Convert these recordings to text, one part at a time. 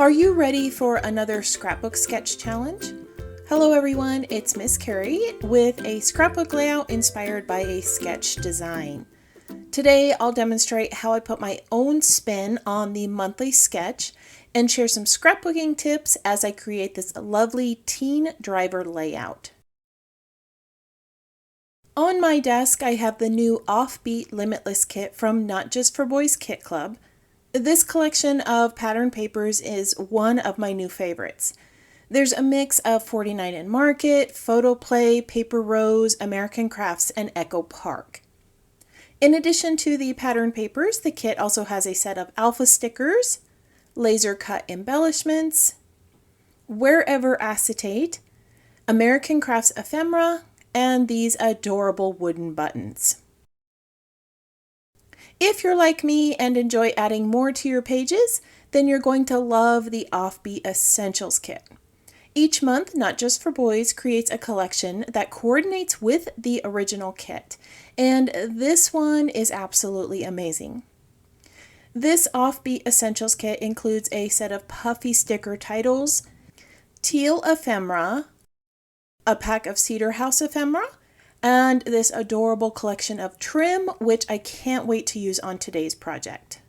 Are you ready for another scrapbook sketch challenge? Hello everyone, it's Miss Carrie with a scrapbook layout inspired by a sketch design. Today I'll demonstrate how I put my own spin on the monthly sketch and share some scrapbooking tips as I create this lovely teen driver layout. On my desk I have the new Offbeat Limitless kit from Not Just for Boys Kit Club. This collection of pattern papers is one of my new favorites. There's a mix of 49 and Market, Photoplay, Paper Rose, American Crafts, and Echo Park. In addition to the pattern papers, the kit also has a set of alpha stickers, laser cut embellishments, Wherever Acetate, American Crafts Ephemera, and these adorable wooden buttons. If you're like me and enjoy adding more to your pages, then you're going to love the Offbeat Essentials kit. Each month, Not Just for Boys creates a collection that coordinates with the original kit, and this one is absolutely amazing. This Offbeat Essentials kit includes a set of puffy sticker titles, Teal ephemera, a pack of Cedar house ephemera, and this adorable collection of trim, which I can't wait to use on today's project.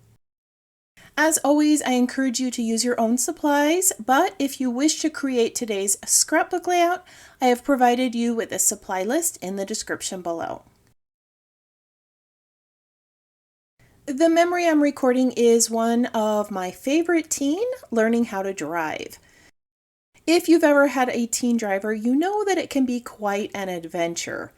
As always, I encourage you to use your own supplies, but if you wish to create today's scrapbook layout, I have provided you with a supply list in the description below. The memory I'm recording is one of my favorite teen learning how to drive. If you've ever had a teen driver, you know that it can be quite an adventure.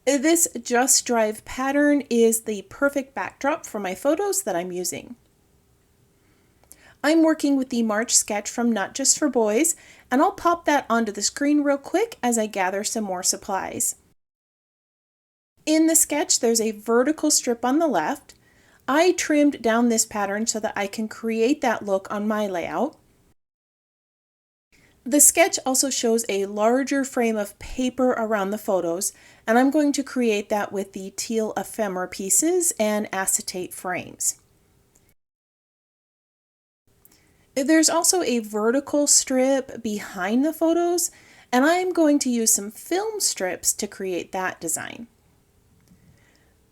This Just Drive pattern is the perfect backdrop for my photos that I'm using. I'm working with the March sketch from Not Just for Boys, and I'll pop that onto the screen real quick as I gather some more supplies. In the sketch, there's a vertical strip on the left. I trimmed down this pattern so that I can create that look on my layout. The sketch also shows a larger frame of paper around the photos, and I'm going to create that with the Teal ephemera pieces and acetate frames. There's also a vertical strip behind the photos, and I'm going to use some film strips to create that design.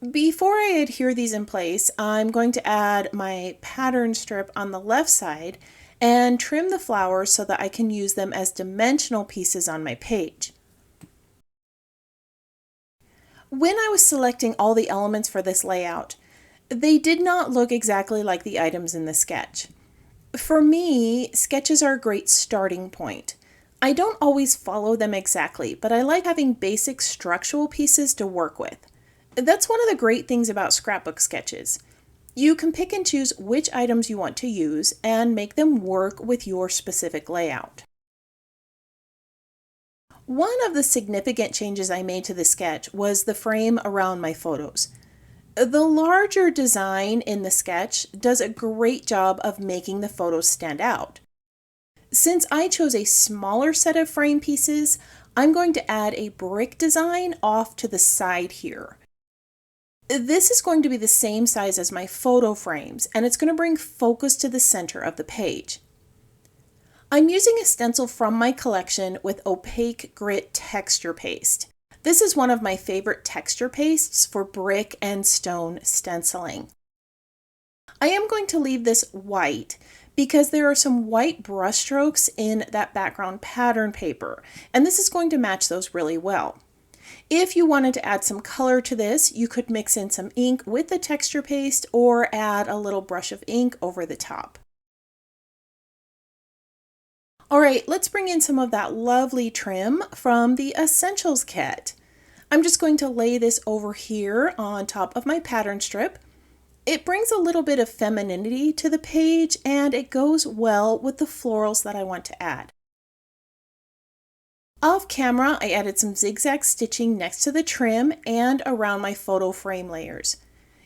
Before I adhere these in place, I'm going to add my pattern strip on the left side and trim the flowers so that I can use them as dimensional pieces on my page. When I was selecting all the elements for this layout, they did not look exactly like the items in the sketch. For me, sketches are a great starting point. I don't always follow them exactly, but I like having basic structural pieces to work with. That's one of the great things about scrapbook sketches. You can pick and choose which items you want to use and make them work with your specific layout. One of the significant changes I made to the sketch was the frame around my photos. The larger design in the sketch does a great job of making the photos stand out. Since I chose a smaller set of frame pieces, I'm going to add a brick design off to the side here. This is going to be the same size as my photo frames, and it's going to bring focus to the center of the page. I'm using a stencil from my collection with opaque grit texture paste. This is one of my favorite texture pastes for brick and stone stenciling. I am going to leave this white because there are some white brush strokes in that background pattern paper, and this is going to match those really well. If you wanted to add some color to this, you could mix in some ink with the texture paste or add a little brush of ink over the top. All right, let's bring in some of that lovely trim from the Essentials kit. I'm just going to lay this over here on top of my pattern strip. It brings a little bit of femininity to the page, and it goes well with the florals that I want to add. Off camera, I added some zigzag stitching next to the trim and around my photo frame layers.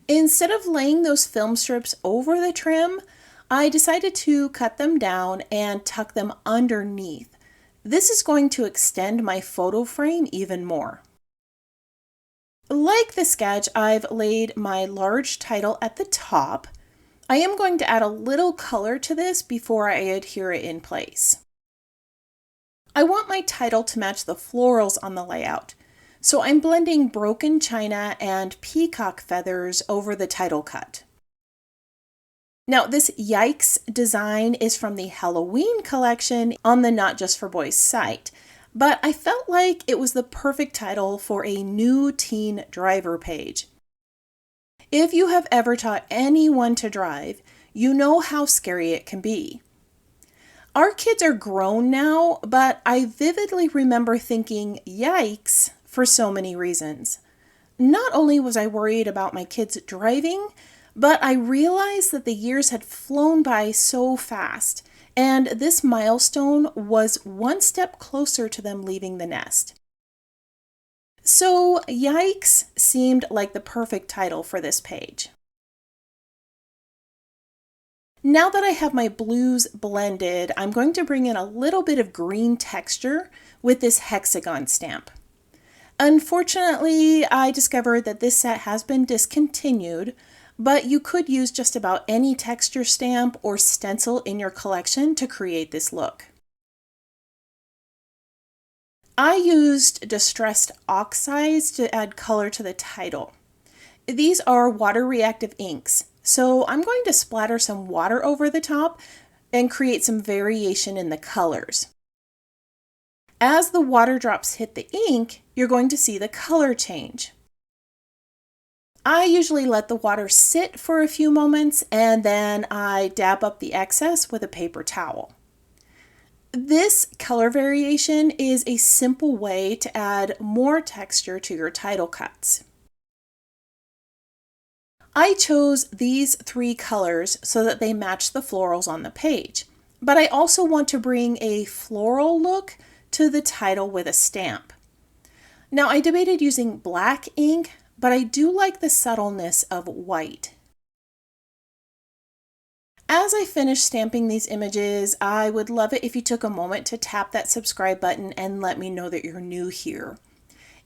Instead of laying those film strips over the trim, I decided to cut them down and tuck them underneath. This is going to extend my photo frame even more. Like the sketch, I've laid my large title at the top. I am going to add a little color to this before I adhere it in place. I want my title to match the florals on the layout, so I'm blending broken china and peacock feathers over the title cut. Now, this Yikes design is from the Halloween collection on the Not Just for Boys site, but I felt like it was the perfect title for a new teen driver page. If you have ever taught anyone to drive, you know how scary it can be. Our kids are grown now, but I vividly remember thinking yikes for so many reasons. Not only was I worried about my kids driving, but I realized that the years had flown by so fast, and this milestone was one step closer to them leaving the nest. So, Yikes seemed like the perfect title for this page. Now that I have my blues blended, I'm going to bring in a little bit of green texture with this Hexagon stamp. Unfortunately, I discovered that this set has been discontinued, but you could use just about any texture stamp or stencil in your collection to create this look. I used distressed oxides to add color to the title. These are water reactive inks, so I'm going to splatter some water over the top and create some variation in the colors. As the water drops hit the ink, you're going to see the color change. I usually let the water sit for a few moments and then I dab up the excess with a paper towel. This color variation is a simple way to add more texture to your title cuts. I chose these 3 colors so that they match the florals on the page, but I also want to bring a floral look to the title with a stamp. Now, I debated using black ink, but I do like the subtleness of white. As I finish stamping these images, I would love it if you took a moment to tap that subscribe button and let me know that you're new here.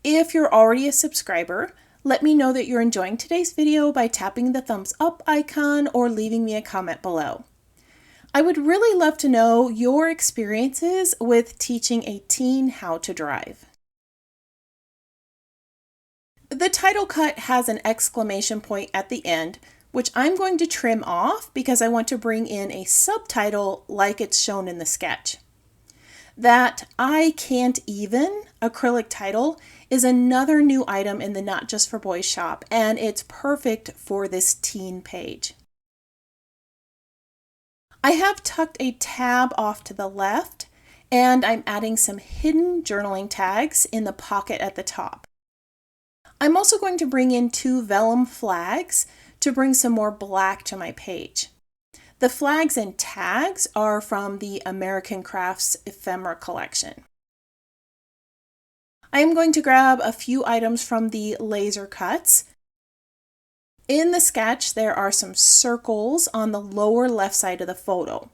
If you're already a subscriber, let me know that you're enjoying today's video by tapping the thumbs up icon or leaving me a comment below. I would really love to know your experiences with teaching a teen how to drive. The title cut has an exclamation point at the end, which I'm going to trim off because I want to bring in a subtitle like it's shown in the sketch. That I Can't Even acrylic title is another new item in the Not Just for Boys shop, and it's perfect for this teen page. I have tucked a tab off to the left, and I'm adding some hidden journaling tags in the pocket at the top. I'm also going to bring in 2 vellum flags to bring some more black to my page. The flags and tags are from the American Crafts Ephemera collection. I am going to grab a few items from the laser cuts. In the sketch, there are some circles on the lower left side of the photo.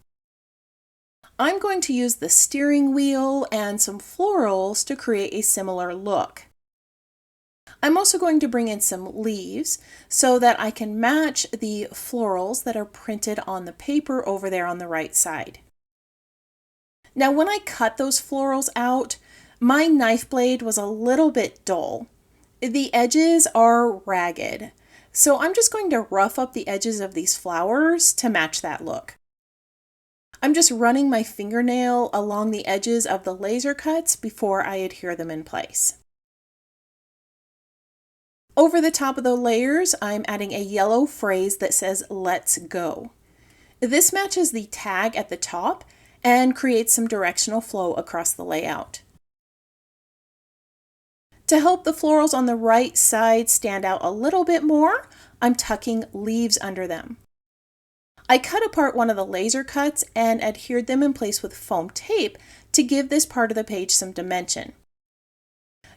I'm going to use the steering wheel and some florals to create a similar look. I'm also going to bring in some leaves so that I can match the florals that are printed on the paper over there on the right side. Now, when I cut those florals out, my knife blade was a little bit dull. The edges are ragged, so I'm just going to rough up the edges of these flowers to match that look. I'm just running my fingernail along the edges of the laser cuts before I adhere them in place. Over the top of the layers, I'm adding a yellow phrase that says, "Let's go." This matches the tag at the top and creates some directional flow across the layout. To help the florals on the right side stand out a little bit more, I'm tucking leaves under them. I cut apart one of the laser cuts and adhered them in place with foam tape to give this part of the page some dimension.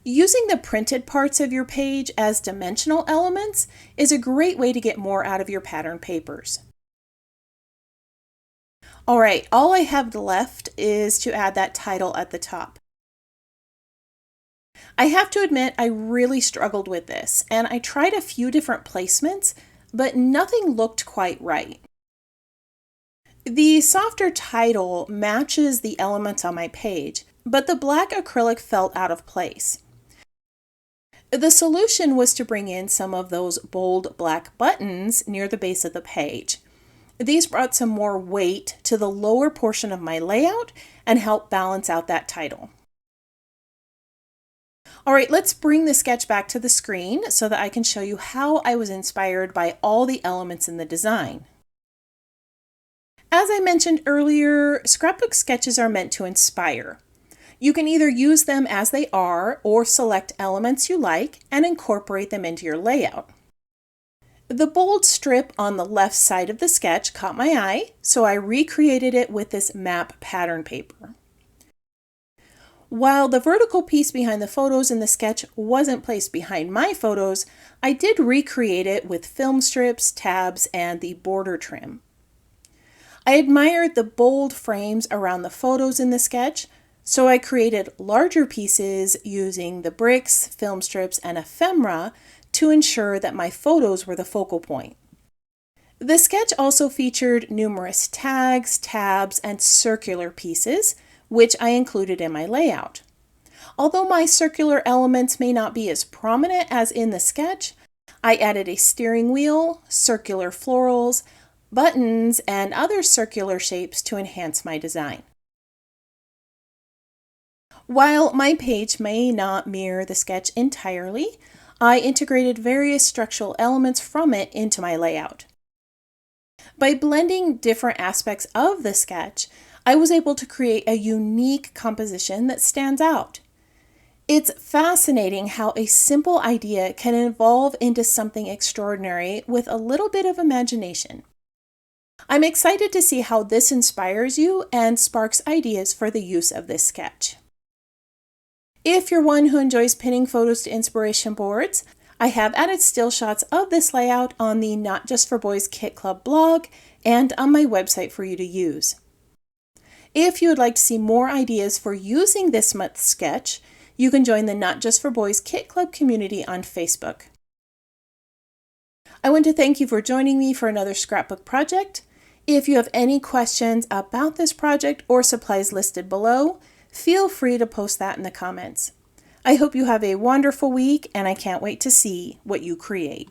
Using the printed parts of your page as dimensional elements is a great way to get more out of your pattern papers. All right, all I have left is to add that title at the top. I have to admit, I really struggled with this, and I tried a few different placements, but nothing looked quite right. The softer title matches the elements on my page, but the black acrylic felt out of place. The solution was to bring in some of those bold black buttons near the base of the page. These brought some more weight to the lower portion of my layout and helped balance out that title. All right, let's bring the sketch back to the screen so that I can show you how I was inspired by all the elements in the design. As I mentioned earlier, scrapbook sketches are meant to inspire. You can either use them as they are or select elements you like and incorporate them into your layout. The bold strip on the left side of the sketch caught my eye, so I recreated it with this map pattern paper. While the vertical piece behind the photos in the sketch wasn't placed behind my photos, I did recreate it with film strips, tabs, and the border trim. I admired the bold frames around the photos in the sketch, so I created larger pieces using the bricks, film strips, and ephemera to ensure that my photos were the focal point. The sketch also featured numerous tags, tabs, and circular pieces, which I included in my layout. Although my circular elements may not be as prominent as in the sketch, I added a steering wheel, circular florals, buttons, and other circular shapes to enhance my design. While my page may not mirror the sketch entirely, I integrated various structural elements from it into my layout. By blending different aspects of the sketch, I was able to create a unique composition that stands out. It's fascinating how a simple idea can evolve into something extraordinary with a little bit of imagination. I'm excited to see how this inspires you and sparks ideas for the use of this sketch. If you're one who enjoys pinning photos to inspiration boards, I have added still shots of this layout on the Not Just for Boys Kit Club blog and on my website for you to use. If you would like to see more ideas for using this month's sketch, you can join the Not Just for Boys Kit Club community on Facebook. I want to thank you for joining me for another scrapbook project. If you have any questions about this project or supplies listed below, feel free to post that in the comments. I hope you have a wonderful week, and I can't wait to see what you create.